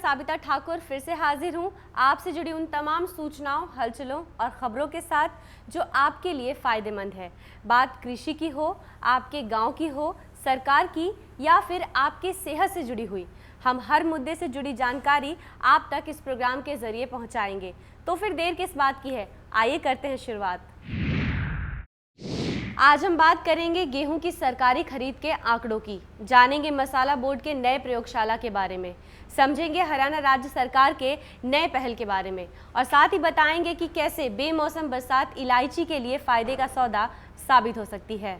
साबिता ठाकुर फिर से हाजिर हूँ आपसे जुड़ी उन तमाम सूचनाओं, हलचलों और खबरों के साथ जो आपके लिए फ़ायदेमंद है। बात कृषि की हो, आपके गांव की हो, सरकार की या फिर आपके सेहत से जुड़ी हुई, हम हर मुद्दे से जुड़ी जानकारी आप तक इस प्रोग्राम के जरिए पहुँचाएंगे। तो फिर देर किस बात की है, आइए करते हैं शुरुआत। आज हम बात करेंगे गेहूं की सरकारी खरीद के आंकड़ों की, जानेंगे मसाला बोर्ड के नए प्रयोगशाला के बारे में, समझेंगे हरियाणा राज्य सरकार के नए पहल के बारे में और साथ ही बताएंगे कि कैसे बेमौसम बरसात इलायची के लिए फायदे का सौदा साबित हो सकती है।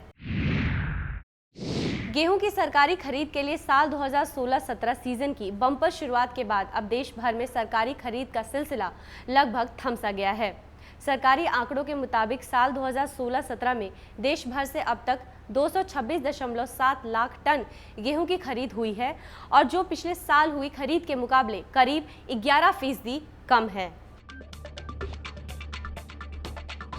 गेहूं की सरकारी खरीद के लिए साल 2016-17 सीजन की बम्पर शुरुआत के बाद अब देश भर में सरकारी खरीद का सिलसिला लगभग थम सा गया है। सरकारी आंकड़ों के मुताबिक साल 2016-17 में देश भर से अब तक 226.7 लाख टन गेहूं की खरीद हुई है और जो पिछले साल हुई खरीद के मुकाबले करीब 11% कम है।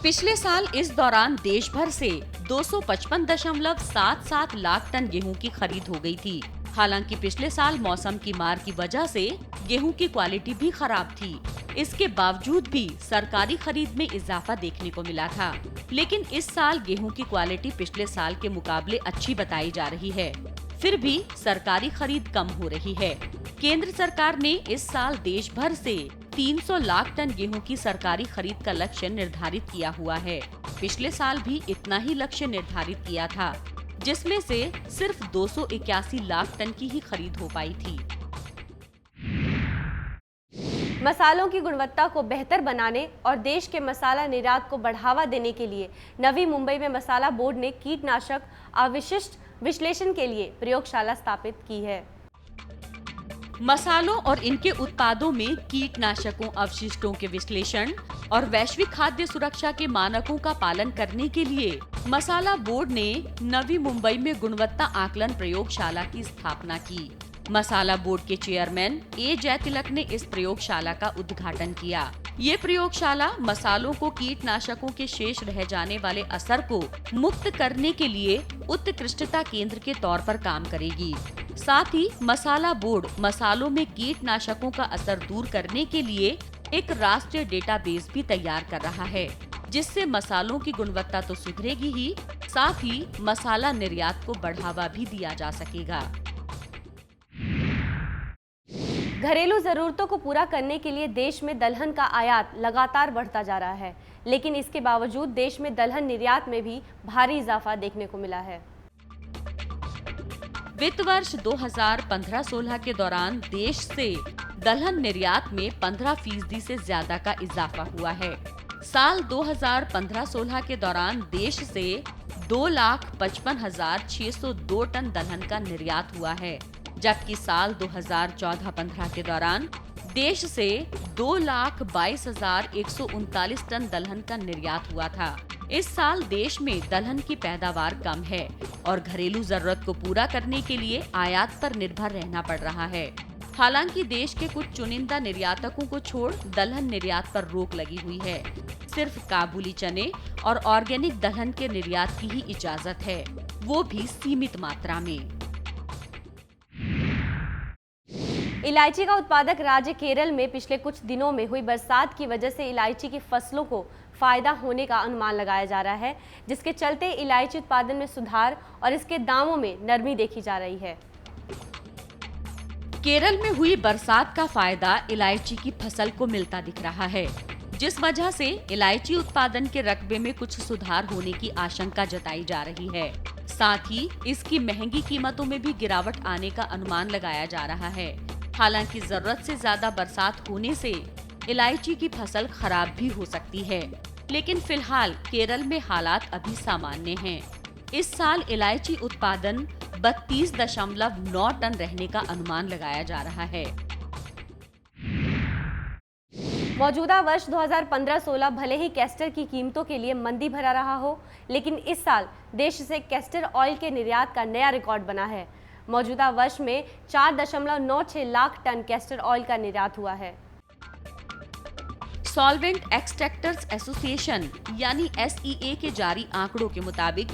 पिछले साल इस दौरान देश भर से 255.77 लाख टन गेहूं की खरीद हो गई थी। हालांकि पिछले साल मौसम की मार की वजह से गेहूं की क्वालिटी भी खराब थी। इसके बावजूद भी सरकारी खरीद में इजाफा देखने को मिला था, लेकिन इस साल गेहूं की क्वालिटी पिछले साल के मुकाबले अच्छी बताई जा रही है। फिर भी सरकारी खरीद कम हो रही है। केंद्र सरकार ने इस साल देश भर से 300 लाख टन गेहूं की सरकारी खरीद का लक्ष्य निर्धारित किया हुआ है। पिछले साल भी इतना ही लक्ष्य निर्धारित किया था, जिसमें से सिर्फ 281 लाख टन की ही खरीद हो पाई थी। मसालों की गुणवत्ता को बेहतर बनाने और देश के मसाला निर्यात को बढ़ावा देने के लिए नवी मुंबई में मसाला बोर्ड ने कीटनाशक अवशिष्ट विश्लेषण के लिए प्रयोगशाला स्थापित की है। मसालों और इनके उत्पादों में कीटनाशकों अवशिष्टों के विश्लेषण और वैश्विक खाद्य सुरक्षा के मानकों का पालन करने के लिए मसाला बोर्ड ने नवी मुंबई में गुणवत्ता आकलन प्रयोगशाला की स्थापना की। मसाला बोर्ड के चेयरमैन ए जयतिलक ने इस प्रयोगशाला का उद्घाटन किया। ये प्रयोगशाला मसालों को कीटनाशकों के शेष रह जाने वाले असर को मुक्त करने के लिए उत्कृष्टता केंद्र के तौर पर काम करेगी। साथ ही मसाला बोर्ड मसालों में कीटनाशकों का असर दूर करने के लिए एक राष्ट्रीय डेटाबेस भी तैयार कर रहा है, जिससे मसालों की गुणवत्ता तो सुधरेगी ही, साथ ही मसाला निर्यात को बढ़ावा भी दिया जा सकेगा। घरेलू जरूरतों को पूरा करने के लिए देश में दलहन का आयात लगातार बढ़ता जा रहा है, लेकिन इसके बावजूद देश में दलहन निर्यात में भी भारी इजाफा देखने को मिला है। वित्त वर्ष 2015-16 के दौरान देश से दलहन निर्यात में 15% से ज्यादा का इजाफा हुआ है। साल 2015-16 के दौरान देश से 2,55,602 टन दलहन का निर्यात हुआ है, जबकि साल 2014-15 के दौरान देश से 2,22,139 टन दलहन का निर्यात हुआ था। इस साल देश में दलहन की पैदावार कम है और घरेलू जरूरत को पूरा करने के लिए आयात पर निर्भर रहना पड़ रहा है। हालांकि देश के कुछ चुनिंदा निर्यातकों को छोड़ दलहन निर्यात पर रोक लगी हुई है। सिर्फ काबुली चने और ऑर्गेनिक दलहन के निर्यात की ही इजाजत है, वो भी सीमित मात्रा में। इलायची का उत्पादक राज्य केरल में पिछले कुछ दिनों में हुई बरसात की वजह से इलायची की फसलों को फायदा होने का अनुमान लगाया जा रहा है, जिसके चलते इलायची उत्पादन में सुधार और इसके दामों में नरमी देखी जा रही है। केरल में हुई बरसात का फायदा इलायची की फसल को मिलता दिख रहा है, जिस वजह से इलायची उत्पादन के रकबे में कुछ सुधार होने की आशंका जताई जा रही है। साथ ही इसकी महंगी कीमतों में भी गिरावट आने का अनुमान लगाया जा रहा है। हालांकि जरूरत से ज्यादा बरसात होने से इलायची की फसल खराब भी हो सकती है, लेकिन फिलहाल केरल में हालात अभी सामान्य हैं। इस साल इलायची उत्पादन 32.9 टन रहने का अनुमान लगाया जा रहा है। मौजूदा वर्ष 2015-16 भले ही कैस्टर की कीमतों के लिए मंदी भरा रहा हो, लेकिन इस साल देश से कैस्टर ऑयल के निर्यात का नया रिकॉर्ड बना है। मौजूदा वर्ष में 4.96 लाख टन कैस्टर ऑयल का निर्यात हुआ है। सॉल्वेंट एक्सट्रैक्टर्स एसोसिएशन यानी SEA के जारी आंकड़ों के मुताबिक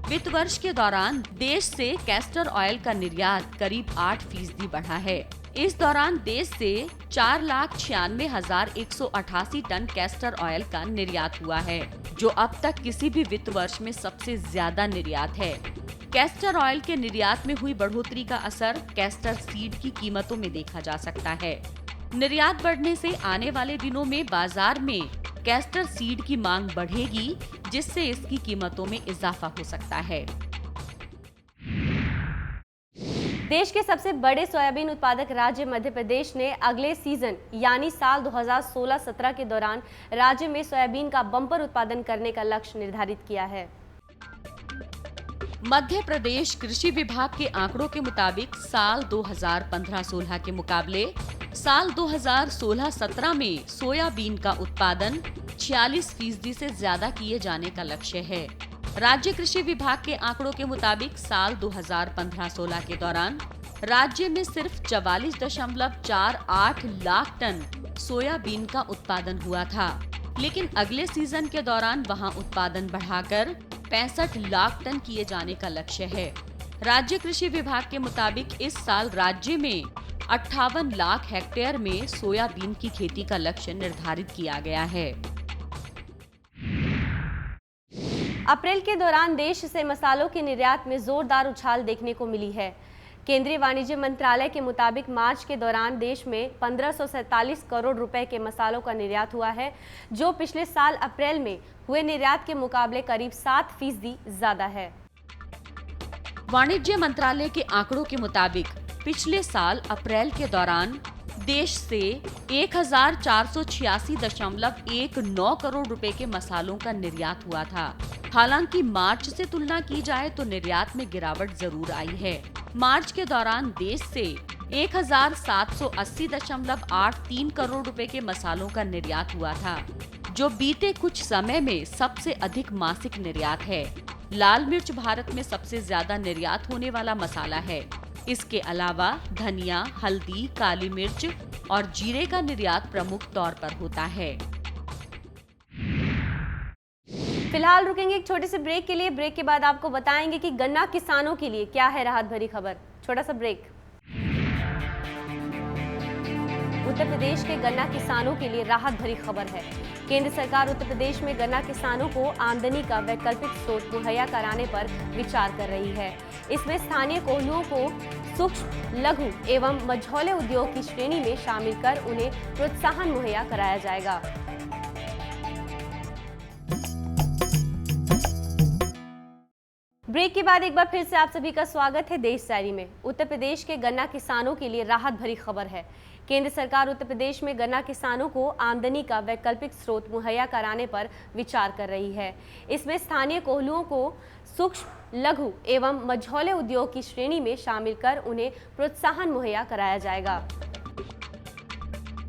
वित्त वर्ष के दौरान देश से कैस्टर ऑयल का निर्यात करीब 8% बढ़ा है। इस दौरान देश से 4,96,188 टन कैस्टर ऑयल का निर्यात हुआ है, जो अब तक किसी भी वित्त वर्ष में सबसे ज्यादा निर्यात है। कैस्टर ऑयल के निर्यात में हुई बढ़ोतरी का असर कैस्टर सीड की कीमतों में देखा जा सकता है। निर्यात बढ़ने से आने वाले दिनों में बाजार में कैस्टर सीड की मांग बढ़ेगी, जिससे इसकी कीमतों में इजाफा हो सकता है। देश के सबसे बड़े सोयाबीन उत्पादक राज्य मध्य प्रदेश ने अगले सीजन यानी साल 2016-17 के दौरान राज्य में सोयाबीन का बम्पर उत्पादन करने का लक्ष्य निर्धारित किया है। मध्य प्रदेश कृषि विभाग के आंकड़ों के मुताबिक साल 2015-16 के मुकाबले साल 2016-17 में सोयाबीन का उत्पादन 46% से ज्यादा किए जाने का लक्ष्य है। राज्य कृषि विभाग के आंकड़ों के मुताबिक साल 2015-16 के दौरान राज्य में सिर्फ 44.48 लाख टन सोयाबीन का उत्पादन हुआ था, लेकिन अगले सीजन के दौरान वहां उत्पादन बढ़ाकर 65 लाख टन किए जाने का लक्ष्य है। राज्य कृषि विभाग के मुताबिक इस साल राज्य में 58 लाख हेक्टेयर में सोयाबीन की खेती का लक्ष्य निर्धारित किया गया है। अप्रैल के दौरान देश से मसालों के निर्यात में जोरदार उछाल देखने को मिली है। केंद्रीय वाणिज्य मंत्रालय के मुताबिक मार्च के दौरान देश में 1547 करोड़ रुपए के मसालों का निर्यात हुआ है, जो पिछले साल अप्रैल में हुए निर्यात के मुकाबले करीब 7% ज्यादा है। वाणिज्य मंत्रालय के आंकड़ों के मुताबिक पिछले साल अप्रैल के दौरान देश से 1486.19 करोड़ रुपए के मसालों का निर्यात हुआ था। हालांकि मार्च से तुलना की जाए तो निर्यात में गिरावट जरूर आई है। मार्च के दौरान देश से 1780.83 करोड़ रुपए के मसालों का निर्यात हुआ था, जो बीते कुछ समय में सबसे अधिक मासिक निर्यात है। लाल मिर्च भारत में सबसे ज्यादा निर्यात होने वाला मसाला है। इसके अलावा धनिया, हल्दी, काली मिर्च और जीरे का निर्यात प्रमुख तौर पर होता है। फिलहाल रुकेंगे एक छोटे से ब्रेक के लिए। ब्रेक के बाद आपको बताएंगे कि गन्ना किसानों के लिए क्या है राहत भरी खबर। छोटा सा ब्रेक। उत्तर प्रदेश के गन्ना किसानों के लिए राहत भरी खबर है। केंद्र सरकार उत्तर प्रदेश में गन्ना किसानों को आमदनी का वैकल्पिक स्रोत मुहैया कराने पर विचार कर रही है। इसमें स्थानीय कोल्हुओं को सूक्ष्म, लघु एवं मझौले उद्योग की श्रेणी में शामिल कर उन्हें प्रोत्साहन मुहैया कराया जाएगा। ब्रेक के बाद एक बार फिर से आप सभी का स्वागत है देश डायरी में। उत्तर प्रदेश के गन्ना किसानों के लिए राहत भरी खबर है। केंद्र सरकार उत्तर प्रदेश में गन्ना किसानों को आमदनी का वैकल्पिक स्रोत मुहैया कराने पर विचार कर रही है। इसमें स्थानीय कोल्हुओं को सूक्ष्म, लघु एवं मझौले उद्योग की श्रेणी में शामिल कर उन्हें प्रोत्साहन मुहैया कराया जाएगा।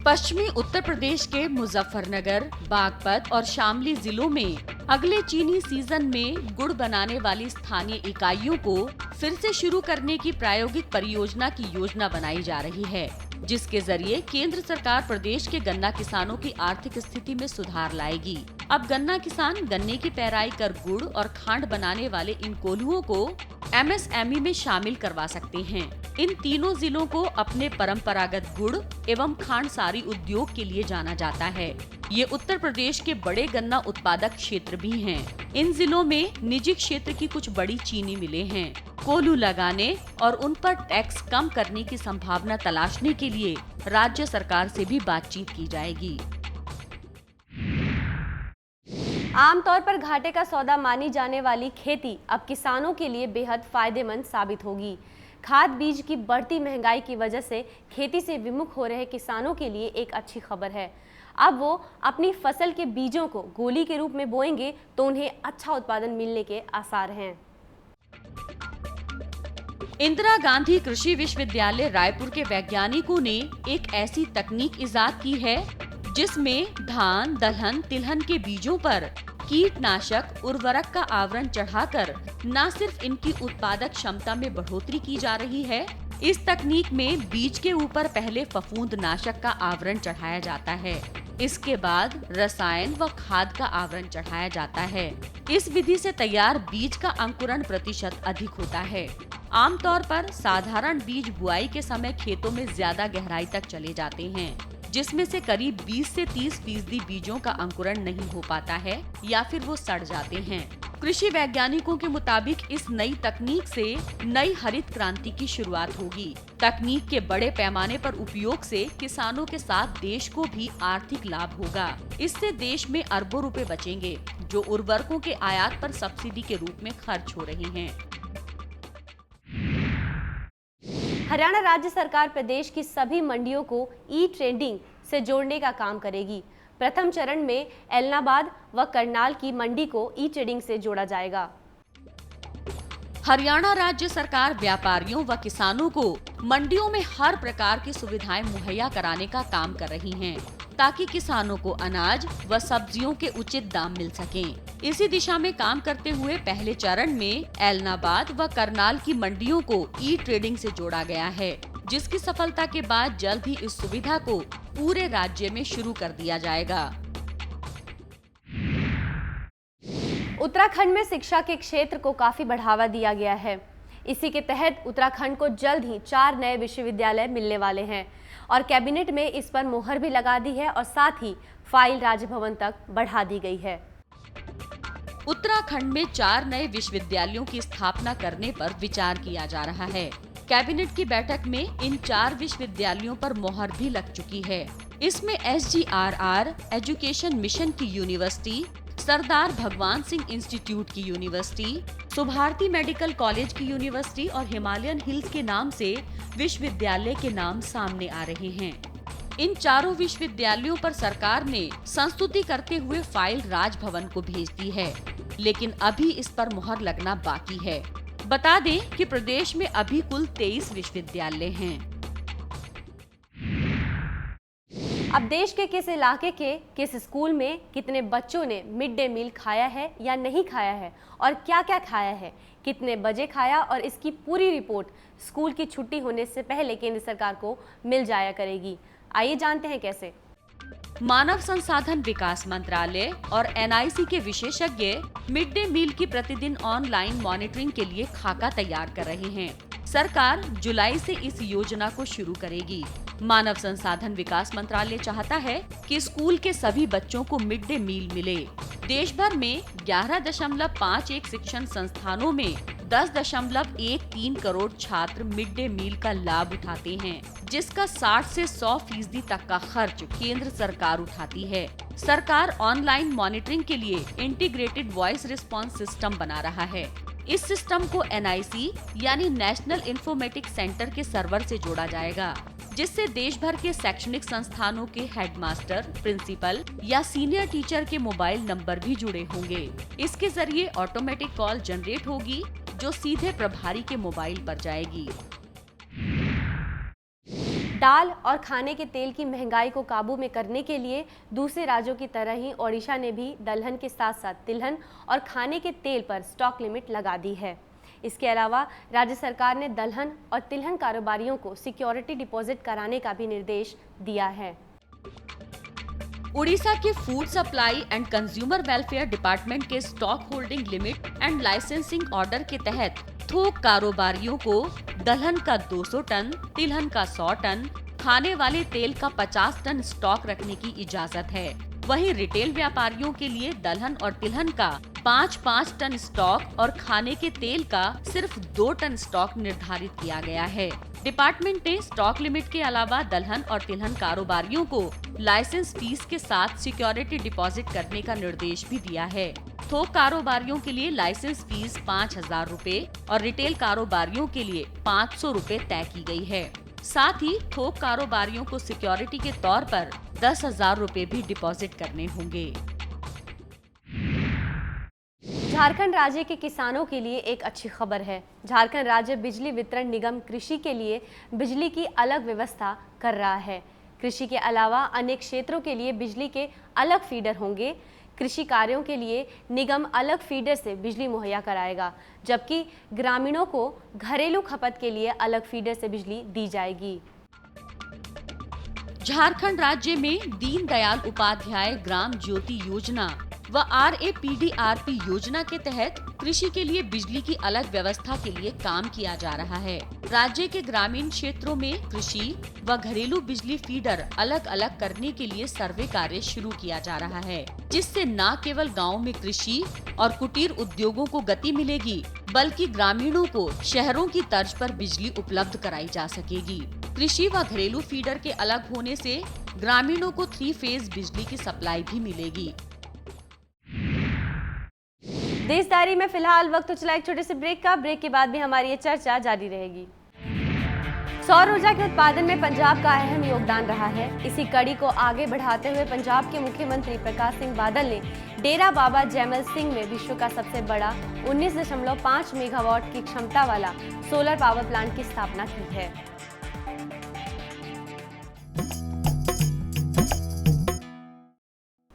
पश्चिमी उत्तर प्रदेश के मुजफ्फरनगर, बागपत और शामली जिलों में अगले चीनी सीजन में गुड़ बनाने वाली स्थानीय इकाइयों को फिर से शुरू करने की प्रायोगिक परियोजना की योजना बनाई जा रही है, जिसके जरिए केंद्र सरकार प्रदेश के गन्ना किसानों की आर्थिक स्थिति में सुधार लाएगी। अब गन्ना किसान गन्ने की पेराई कर गुड़ और खांड बनाने वाले इन कोल्हुओं को MSME में शामिल करवा सकते हैं। इन तीनों जिलों को अपने परंपरागत गुड़ एवं खांड सारी उद्योग के लिए जाना जाता है। ये उत्तर प्रदेश के बड़े गन्ना उत्पादक क्षेत्र भी हैं। इन जिलों में निजी क्षेत्र की कुछ बड़ी चीनी मिलें हैं। कोल्हू लगाने और उन पर टैक्स कम करने की संभावना तलाशने के लिए राज्य सरकार से भी बातचीत की जाएगी। आमतौर पर घाटे का सौदा मानी जाने वाली खेती अब किसानों के लिए बेहद फायदेमंद साबित होगी। खाद बीज की बढ़ती महंगाई की वजह से खेती से विमुख हो रहे किसानों के लिए एक अच्छी खबर है। अब वो अपनी फसल के बीजों को गोली के रूप में बोएंगे तो उन्हें अच्छा उत्पादन मिलने के आसार हैं। इंदिरा गांधी कृषि विश्वविद्यालय रायपुर के वैज्ञानिकों ने एक ऐसी तकनीक इजाद की है जिसमें धान, दलहन, तिलहन के बीजों पर कीटनाशक उर्वरक का आवरण चढ़ाकर न सिर्फ इनकी उत्पादक क्षमता में बढ़ोतरी की जा रही है, इस तकनीक में बीज के ऊपर पहले फफूंदनाशक का आवरण चढ़ाया जाता है। इसके बाद रसायन व खाद का आवरण चढ़ाया जाता है। इस विधि से तैयार बीज का अंकुरण प्रतिशत अधिक होता है। आमतौर पर साधारण बीज बुआई के समय खेतों में ज्यादा गहराई तक चले जाते हैं, जिसमें से करीब 20 से 30% बीजों का अंकुरण नहीं हो पाता है या फिर वो सड़ जाते हैं। कृषि वैज्ञानिकों के मुताबिक इस नई तकनीक से नई हरित क्रांति की शुरुआत होगी। तकनीक के बड़े पैमाने पर उपयोग से किसानों के साथ देश को भी आर्थिक लाभ होगा। इससे देश में अरबों रुपए बचेंगे, जो उर्वरकों के आयात पर सब्सिडी के रूप में खर्च हो रहे हैं। हरियाणा राज्य सरकार प्रदेश की सभी मंडियों को ई ट्रेडिंग से जोड़ने का काम करेगी। प्रथम चरण में एलनाबाद व करनाल की मंडी को ई ट्रेडिंग से जोड़ा जाएगा। हरियाणा राज्य सरकार व्यापारियों व किसानों को मंडियों में हर प्रकार की सुविधाएं मुहैया कराने का काम कर रही हैं, ताकि किसानों को अनाज व सब्जियों के उचित दाम मिल सकें। इसी दिशा में काम करते हुए पहले चरण में एलनाबाद व करनाल की मंडियों को ई ट्रेडिंग से जोड़ा गया है, जिसकी सफलता के बाद जल्द ही इस सुविधा को पूरे राज्य में शुरू कर दिया जाएगा। उत्तराखंड में शिक्षा के क्षेत्र को काफी बढ़ावा दिया गया है। इसी के तहत उत्तराखंड को जल्द ही 4 नए विश्वविद्यालय मिलने वाले हैं और कैबिनेट में इस पर मुहर भी लगा दी है और साथ ही फाइल राजभवन तक बढ़ा दी गई है। उत्तराखंड में 4 नए विश्वविद्यालयों की स्थापना करने पर विचार किया जा रहा है। कैबिनेट की बैठक में इन 4 विश्वविद्यालयों पर मुहर भी लग चुकी है। इसमें SGRR एजुकेशन मिशन की यूनिवर्सिटी, सरदार भगवान सिंह इंस्टीट्यूट की यूनिवर्सिटी, सुभारती मेडिकल कॉलेज की यूनिवर्सिटी और हिमालयन हिल्स के नाम से विश्वविद्यालय के नाम सामने आ रहे हैं। इन चारों विश्वविद्यालयों पर सरकार ने संस्तुति करते हुए फाइल राजभवन को भेज दी है, लेकिन अभी इस पर मुहर लगना बाकी है। बता दें कि प्रदेश में अभी कुल 23 विश्वविद्यालय हैं। अब देश के किस इलाके के किस स्कूल में कितने बच्चों ने मिड डे मील खाया है या नहीं खाया है और क्या क्या खाया है, कितने बजे खाया, और इसकी पूरी रिपोर्ट स्कूल की छुट्टी होने से पहले केंद्र सरकार को मिल जाया करेगी। आइए जानते हैं कैसे। मानव संसाधन विकास मंत्रालय और NIC के विशेषज्ञ मिड डे मील की प्रतिदिन ऑनलाइन मॉनिटरिंग के लिए खाका तैयार कर रहे हैं। सरकार जुलाई से इस योजना को शुरू करेगी। मानव संसाधन विकास मंत्रालय चाहता है कि स्कूल के सभी बच्चों को मिड डे मील मिले। देश भर में 11.51 शिक्षण संस्थानों में 10.13 करोड़ छात्र मिड डे मील का लाभ उठाते हैं, जिसका 60 से 100% तक का खर्च केंद्र सरकार उठाती है। सरकार ऑनलाइन मॉनिटरिंग के लिए इंटीग्रेटेड वॉइस रिस्पांस सिस्टम बना रहा है। इस सिस्टम को NIC यानी नेशनल इंफॉर्मेटिक सेंटर के सर्वर से जोड़ा जाएगा, जिससे देश भर के शैक्षणिक संस्थानों के हेडमास्टर, प्रिंसिपल या सीनियर टीचर के मोबाइल नंबर भी जुड़े होंगे। इसके जरिए ऑटोमेटिक कॉल जनरेट होगी, जो सीधे प्रभारी के मोबाइल पर जाएगी। दाल और खाने के तेल की महंगाई को काबू में करने के लिए दूसरे राज्यों की तरह ही ओडिशा ने भी दलहन के साथ साथ तिलहन और खाने के तेल पर स्टॉक लिमिट लगा दी है। इसके अलावा राज्य सरकार ने दलहन और तिलहन कारोबारियों को सिक्योरिटी डिपॉजिट कराने का भी निर्देश दिया है। उड़ीसा के food supply and consumer welfare department के stock holding limit and licensing order के तहत थोक कारोबारियों को दलहन का 200 टन, तिलहन का 100 टन, खाने वाले तेल का 50 टन स्टॉक रखने की इजाजत है। वहीं रिटेल व्यापारियों के लिए दलहन और तिलहन का 5-5 टन स्टॉक और खाने के तेल का सिर्फ 2 टन स्टॉक निर्धारित किया गया है। डिपार्टमेंट ने स्टॉक लिमिट के अलावा दलहन और तिलहन कारोबारियों को लाइसेंस फीस के साथ सिक्योरिटी डिपॉजिट करने का निर्देश भी दिया है। थोक कारोबारियों के लिए लाइसेंस फीस 5,000 रूपए और रिटेल कारोबारियों के लिए 500 रूपए तय की गई है। साथ ही थोक कारोबारियों को सिक्योरिटी के तौर पर 10,000 रूपए भी डिपॉजिट करने होंगे। झारखंड राज्य के किसानों के लिए एक अच्छी खबर है। झारखंड राज्य बिजली वितरण निगम कृषि के लिए बिजली की अलग व्यवस्था कर रहा है। कृषि के अलावा अन्य क्षेत्रों के लिए बिजली के अलग फीडर होंगे। कृषि कार्यों के लिए निगम अलग फीडर से बिजली मुहैया कराएगा, जबकि ग्रामीणों को घरेलू खपत के लिए अलग फीडर से बिजली दी जाएगी। झारखंड राज्य में दीनदयाल उपाध्याय ग्राम ज्योति योजना व RAPDRP योजना के तहत कृषि के लिए बिजली की अलग व्यवस्था के लिए काम किया जा रहा है। राज्य के ग्रामीण क्षेत्रों में कृषि व घरेलू बिजली फीडर अलग अलग करने के लिए सर्वे कार्य शुरू किया जा रहा है, जिससे न केवल गाँव में कृषि और कुटीर उद्योगों को गति मिलेगी, बल्कि ग्रामीणों को शहरों की तर्ज पर बिजली उपलब्ध कराई जा सकेगी। कृषि व घरेलू फीडर के अलग होने से ग्रामीणों को 3 फेज बिजली की सप्लाई भी मिलेगी। देशदारी में फिलहाल वक्त तो चला एक छोटे से ब्रेक का। ब्रेक के बाद भी हमारी ये चर्चा जारी रहेगी। सौर ऊर्जा के उत्पादन में पंजाब का अहम योगदान रहा है। इसी कड़ी को आगे बढ़ाते हुए पंजाब के मुख्यमंत्री प्रकाश सिंह बादल ने डेरा बाबा जैमल सिंह में विश्व का सबसे बड़ा 19.5 मेगावाट की क्षमता वाला सोलर पावर प्लांट की स्थापना की है।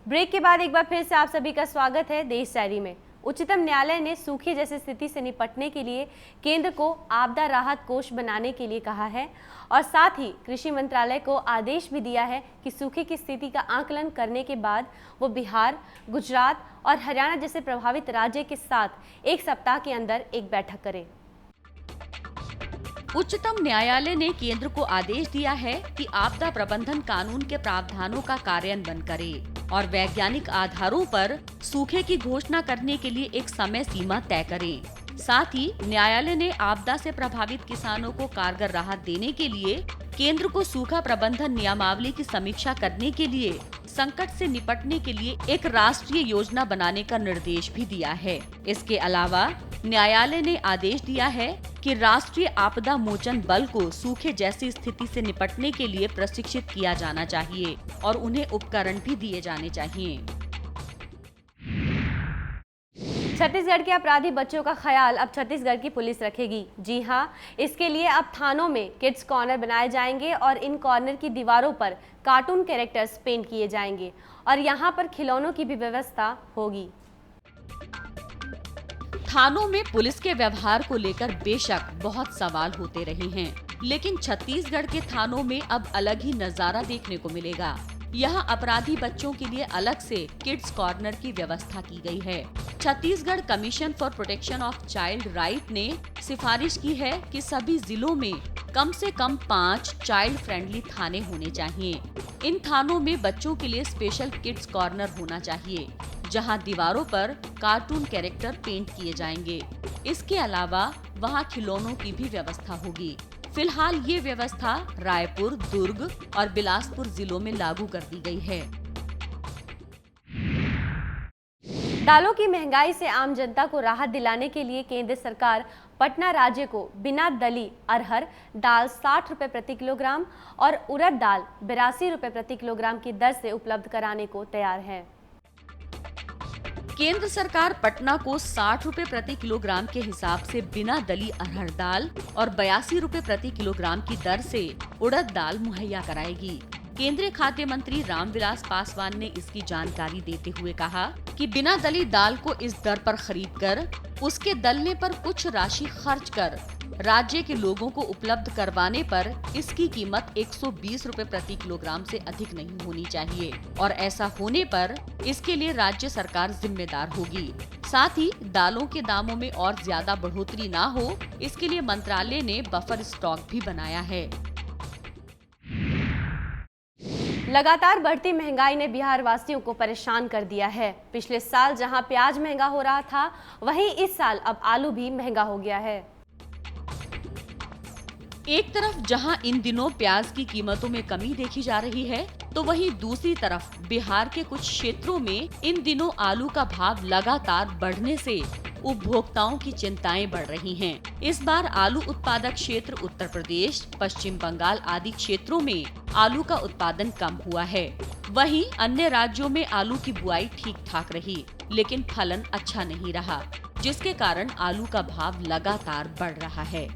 ब्रेक के बाद एक बार फिर से आप सभी का स्वागत है देशदारी में। उच्चतम न्यायालय ने सूखे जैसी स्थिति से निपटने के लिए केंद्र को आपदा राहत कोष बनाने के लिए कहा है और साथ ही कृषि मंत्रालय को आदेश भी दिया है कि सूखे की स्थिति का आकलन करने के बाद वो बिहार, गुजरात और हरियाणा जैसे प्रभावित राज्य के साथ 1 सप्ताह के अंदर एक बैठक करे। उच्चतम न्यायालय ने केंद्र को आदेश दिया है कि आपदा प्रबंधन कानून के प्रावधानों का कार्यान्वयन करे और वैज्ञानिक आधारों पर सूखे की घोषणा करने के लिए एक समय सीमा तय करे। साथ ही न्यायालय ने आपदा से प्रभावित किसानों को कारगर राहत देने के लिए केंद्र को सूखा प्रबंधन नियमावली की समीक्षा करने के लिए संकट से निपटने के लिए एक राष्ट्रीय योजना बनाने का निर्देश भी दिया है। इसके अलावा न्यायालय ने आदेश दिया है कि राष्ट्रीय आपदा मोचन बल को सूखे जैसी स्थिति से निपटने के लिए प्रशिक्षित किया जाना चाहिए और उन्हें उपकरण भी दिए जाने चाहिए। छत्तीसगढ़ के अपराधी बच्चों का ख्याल अब छत्तीसगढ़ की पुलिस रखेगी। जी हां, इसके लिए अब थानों में किड्स कॉर्नर बनाए जाएंगे और इन कॉर्नर की दीवारों पर कार्टून कैरेक्टर्स पेंट किए जाएंगे और यहां पर खिलौनों की भी व्यवस्था होगी। थानों में पुलिस के व्यवहार को लेकर बेशक बहुत सवाल होते रहे हैं, लेकिन छत्तीसगढ़ के थानों में अब अलग ही नजारा देखने को मिलेगा। यहाँ अपराधी बच्चों के लिए अलग से किड्स कॉर्नर की व्यवस्था की गई है। Chhattisgarh commission for protection of child right ने सिफारिश की है कि सभी जिलों में कम से कम 5 चाइल्ड फ्रेंडली थाने होने चाहिए। इन थानों में बच्चों के लिए स्पेशल किड्स कॉर्नर होना चाहिए, जहां दीवारों पर कार्टून कैरेक्टर पेंट किए जाएंगे। इसके अलावा वहां खिलौनों की भी व्यवस्था होगी। फिलहाल ये व्यवस्था रायपुर, दुर्ग और बिलासपुर जिलों में लागू कर दी गई है। दालों की महंगाई से आम जनता को राहत दिलाने के लिए केंद्र सरकार पटना राज्य को बिना दली अरहर दाल 60 रुपए प्रति किलोग्राम और उड़द दाल 82 रुपए प्रति किलोग्राम की दर से उपलब्ध कराने को तैयार है। केंद्र सरकार पटना को 60 रुपए प्रति किलोग्राम के हिसाब से बिना दली अरहर दाल और 82 रुपए प्रति किलोग्राम की दर से उड़द दाल मुहैया कराएगी। केंद्रीय खाद्य मंत्री रामविलास पासवान ने इसकी जानकारी देते हुए कहा कि बिना दली दाल को इस दर पर खरीदकर उसके दलने पर कुछ राशि खर्च कर राज्य के लोगों को उपलब्ध करवाने पर इसकी कीमत 120 रुपए प्रति किलोग्राम से अधिक नहीं होनी चाहिए और ऐसा होने पर इसके लिए राज्य सरकार जिम्मेदार होगी। साथ ही दालों के दामों में और ज्यादा बढ़ोतरी ना हो, इसके लिए मंत्रालय ने बफर स्टॉक भी बनाया है। लगातार बढ़ती महंगाई ने बिहार वासियों को परेशान कर दिया है। पिछले साल जहां प्याज महंगा हो रहा था, वहीं इस साल अब आलू भी महंगा हो गया है। एक तरफ जहां इन दिनों प्याज की कीमतों में कमी देखी जा रही है, तो वहीं दूसरी तरफ बिहार के कुछ क्षेत्रों में इन दिनों आलू का भाव लगातार बढ़ने से उपभोक्ताओं की चिंताएं बढ़ रही हैं। इस बार आलू उत्पादक क्षेत्र उत्तर प्रदेश, पश्चिम बंगाल आदि क्षेत्रों में आलू का उत्पादन कम हुआ है। वहीं अन्य राज्यों में आलू की बुआई ठीक ठाक रही, लेकिन फलन अच्छा नहीं रहा, जिसके कारण आलू का भाव लगातार बढ़ रहा है।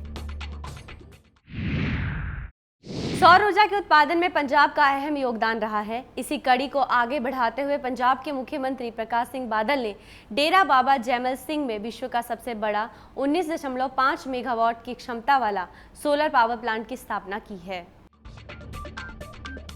सौर ऊर्जा के उत्पादन में पंजाब का अहम योगदान रहा है। इसी कड़ी को आगे बढ़ाते हुए पंजाब के मुख्यमंत्री प्रकाश सिंह बादल ने डेरा बाबा जैमल सिंह में विश्व का सबसे बड़ा 19.5 मेगावाट की क्षमता वाला सोलर पावर प्लांट की स्थापना की है।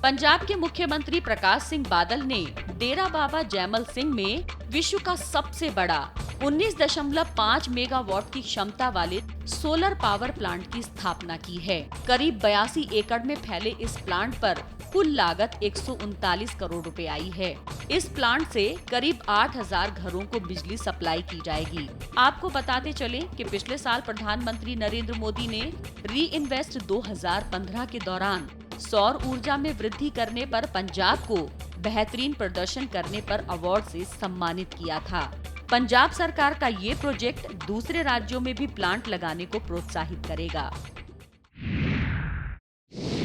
पंजाब के मुख्यमंत्री प्रकाश सिंह बादल ने डेरा बाबा जैमल सिंह में विश्व का सबसे बड़ा 19.5 मेगावाट की क्षमता वाले सोलर पावर प्लांट की स्थापना की है। करीब 82 एकड़ में फैले इस प्लांट पर कुल लागत 139 करोड़ रुपए आई है। इस प्लांट से करीब 8000 घरों को बिजली सप्लाई की जाएगी। आपको बताते चले कि पिछले साल प्रधानमंत्री नरेंद्र मोदी ने री इन्वेस्ट 2015 के दौरान सौर ऊर्जा में वृद्धि करने पर पंजाब को बेहतरीन प्रदर्शन करने पर अवार्ड से सम्मानित किया था। पंजाब सरकार का ये प्रोजेक्ट दूसरे राज्यों में भी प्लांट लगाने को प्रोत्साहित करेगा।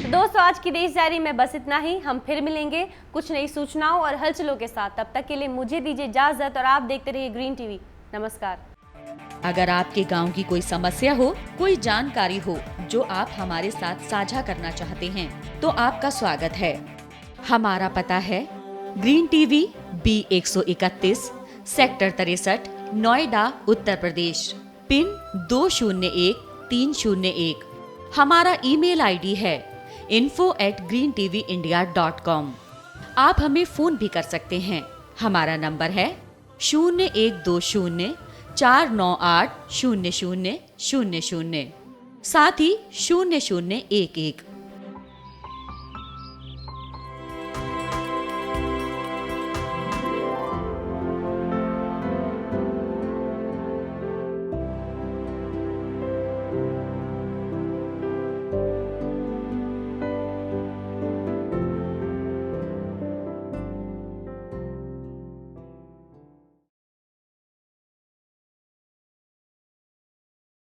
तो दोस्तों, आज की देश डायरी में बस इतना ही। हम फिर मिलेंगे कुछ नई सूचनाओं और हलचलों के साथ। तब तक के लिए मुझे दीजिए इजाजत और आप देखते रहिए ग्रीन टीवी। नमस्कार। अगर आपके गांव की कोई समस्या हो, कोई जानकारी हो जो आप हमारे साथ साझा करना चाहते हैं, तो आपका स्वागत है। हमारा पता है green TV B131 sector 63 Noida Uttar Pradesh pin 201301। हमारा ईमेल आईडी है info@greentvindia.com। आप हमें फोन भी कर सकते हैं। हमारा नंबर है 0120 498 0000, साथ ही 0011।